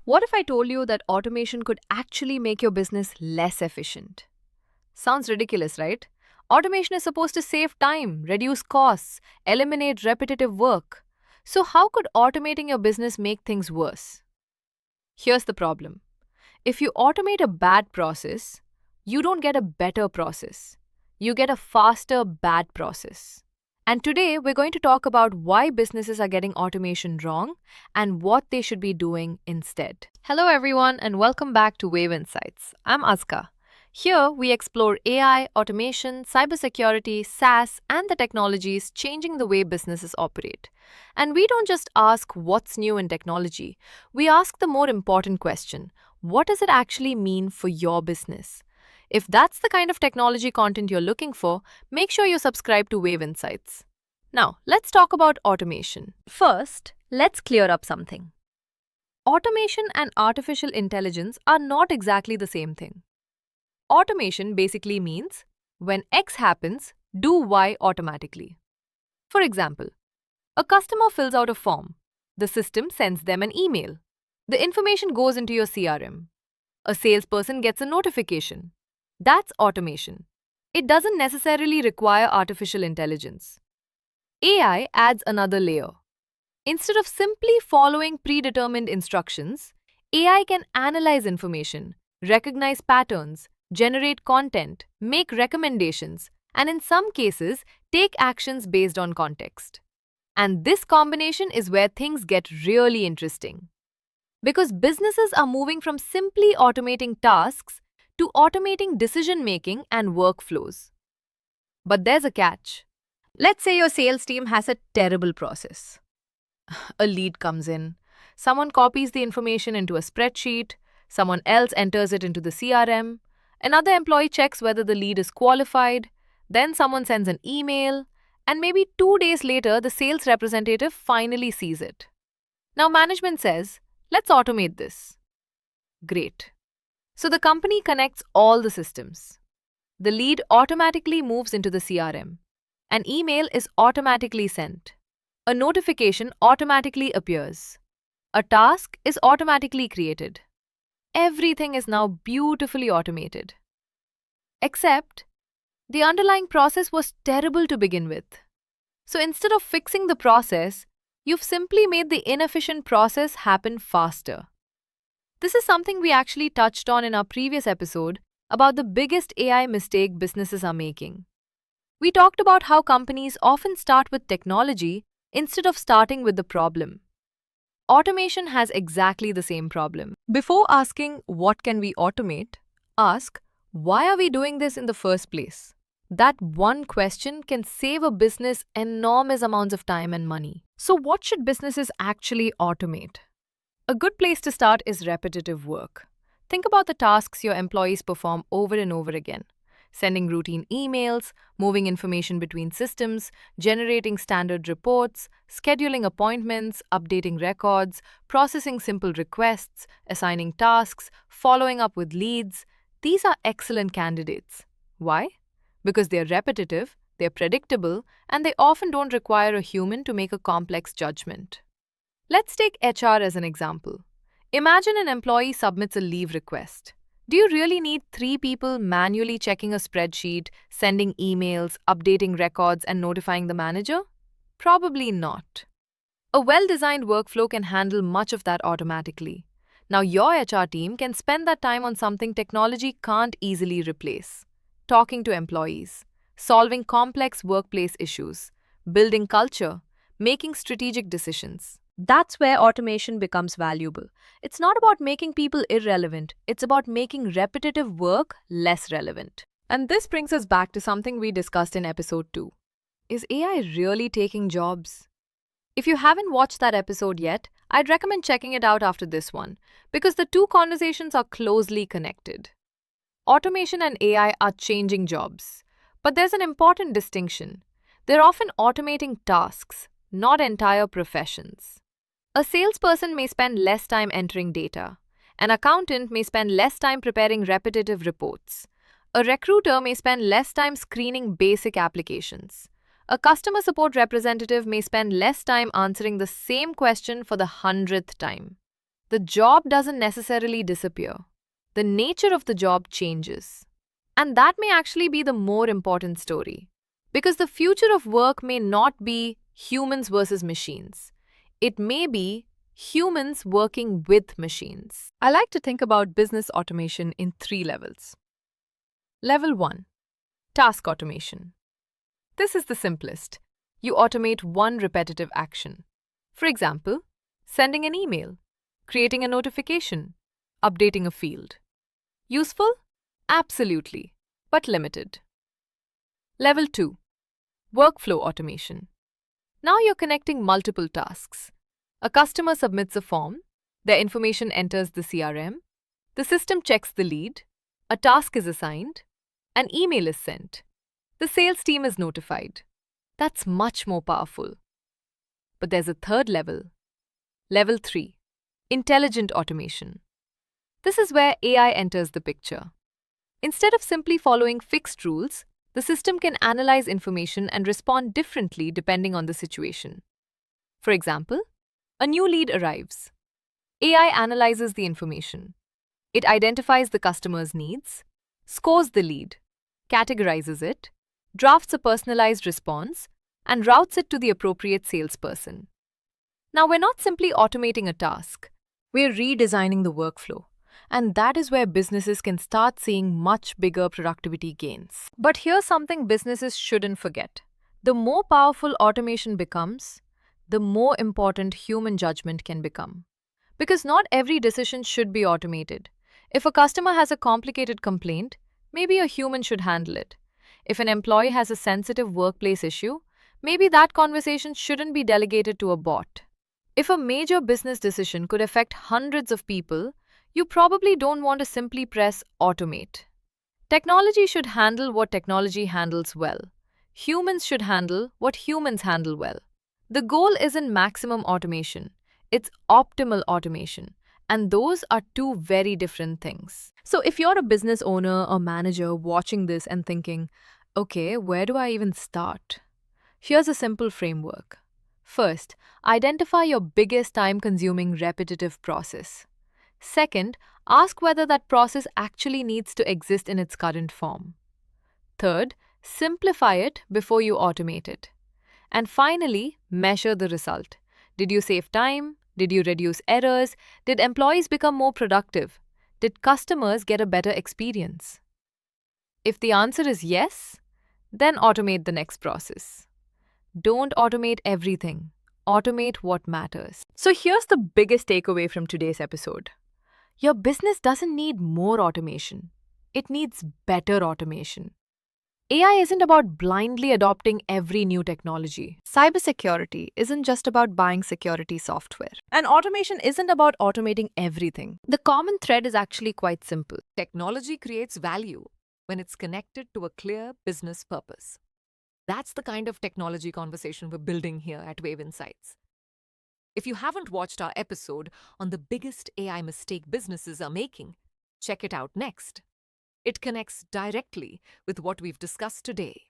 What if I told you that automation could actually make your business less efficient? Sounds ridiculous, right? Automation is supposed to save time, reduce costs, eliminate repetitive work. So, how could automating your business make things worse? Here's the problem: if you automate a bad process, you don't get a better process. You get a faster bad process. And today we're going to talk about why businesses are getting automation wrong and what they should be doing instead. Hello everyone and welcome back to WaveInsights. I'm Azka. Here we explore AI, automation, cybersecurity, SaaS, and the technologies changing the way businesses operate. And we don't just ask what's new in technology, we ask the more important question: what does it actually mean for your business? If that's the kind of technology content you're looking for, make sure you subscribe to Wave Insights. Now, let's talk about automation. First, let's clear up something. Automation and artificial intelligence are not exactly the same thing. Automation basically means when X happens, do Y automatically. For example, a customer fills out a form. The system sends them an email. The information goes into your CRM. A salesperson gets a notification. That's automation. It doesn't necessarily require artificial intelligence. AI adds another layer. Instead of simply following predetermined instructions, AI can analyze information, recognize patterns, generate content, make recommendations, and in some cases, take actions based on context. And this combination is where things get really interesting. Because businesses are moving from simply automating tasks to automating decision-making and workflows. But there's a catch. Let's say your sales team has a terrible process. A lead comes in, someone copies the information into a spreadsheet, someone else enters it into the CRM, another employee checks whether the lead is qualified, then someone sends an email, and maybe 2 days later the sales representative finally sees it. Now management says, let's automate this. Great. So the company connects all the systems. The lead automatically moves into the CRM. An email is automatically sent. A notification automatically appears. A task is automatically created. Everything is now beautifully automated. Except, the underlying process was terrible to begin with. So instead of fixing the process, you've simply made the inefficient process happen faster. This is something we actually touched on in our previous episode about the biggest AI mistake businesses are making. We talked about how companies often start with technology instead of starting with the problem. Automation has exactly the same problem. Before asking, what can we automate? Ask, why are we doing this in the first place? That one question can save a business enormous amounts of time and money. So what should businesses actually automate? A good place to start is repetitive work. Think about the tasks your employees perform over and over again. Sending routine emails, moving information between systems, generating standard reports, scheduling appointments, updating records, processing simple requests, assigning tasks, following up with leads. These are excellent candidates. Why? Because they're repetitive, they're predictable, and they often don't require a human to make a complex judgment. Let's take HR as an example. Imagine an employee submits a leave request. Do you really need 3 people manually checking a spreadsheet, sending emails, updating records, and notifying the manager? Probably not. A well-designed workflow can handle much of that automatically. Now your HR team can spend that time on something technology can't easily replace: talking to employees, solving complex workplace issues, building culture, making strategic decisions. That's where automation becomes valuable. It's not about making people irrelevant, it's about making repetitive work less relevant. And this brings us back to something we discussed in episode 2. Is AI really taking jobs? If you haven't watched that episode yet, I'd recommend checking it out after this one, because the two conversations are closely connected. Automation and AI are changing jobs, but there's an important distinction. They're often automating tasks, not entire professions. A salesperson may spend less time entering data. An accountant may spend less time preparing repetitive reports. A recruiter may spend less time screening basic applications. A customer support representative may spend less time answering the same question for the 100th time. The job doesn't necessarily disappear. The nature of the job changes. And that may actually be the more important story. Because the future of work may not be humans versus machines. It may be humans working with machines. I like to think about business automation in 3 levels. Level 1. Task automation. This is the simplest. You automate one repetitive action. For example, sending an email, creating a notification, updating a field. Useful? Absolutely, but limited. Level 2. Workflow automation. Now you're connecting multiple tasks. A customer submits a form, their information enters the CRM, the system checks the lead, a task is assigned, an email is sent, the sales team is notified. That's much more powerful. But there's a third level. Level 3. Intelligent automation. This is where AI enters the picture. Instead of simply following fixed rules, the system can analyze information and respond differently depending on the situation. For example, a new lead arrives. AI analyzes the information. It identifies the customer's needs, scores the lead, categorizes it, drafts a personalized response, and routes it to the appropriate salesperson. Now, we're not simply automating a task, we're redesigning the workflow. And that is where businesses can start seeing much bigger productivity gains. But here's something businesses shouldn't forget. The more powerful automation becomes, the more important human judgment can become. Because not every decision should be automated. If a customer has a complicated complaint, maybe a human should handle it. If an employee has a sensitive workplace issue, maybe that conversation shouldn't be delegated to a bot. If a major business decision could affect hundreds of people, you probably don't want to simply press automate. Technology should handle what technology handles well. Humans should handle what humans handle well. The goal isn't maximum automation, it's optimal automation. And those are two very different things. So if you're a business owner or manager watching this and thinking, okay, where do I even start? Here's a simple framework. First, identify your biggest time-consuming repetitive process. Second, ask whether that process actually needs to exist in its current form. Third, simplify it before you automate it. And finally, measure the result. Did you save time? Did you reduce errors? Did employees become more productive? Did customers get a better experience? If the answer is yes, then automate the next process. Don't automate everything. Automate what matters. So here's the biggest takeaway from today's episode. Your business doesn't need more automation. It needs better automation. AI isn't about blindly adopting every new technology. Cybersecurity isn't just about buying security software. And automation isn't about automating everything. The common thread is actually quite simple. Technology creates value when it's connected to a clear business purpose. That's the kind of technology conversation we're building here at WaveInsights. If you haven't watched our episode on the biggest AI mistake businesses are making, check it out next. It connects directly with what we've discussed today.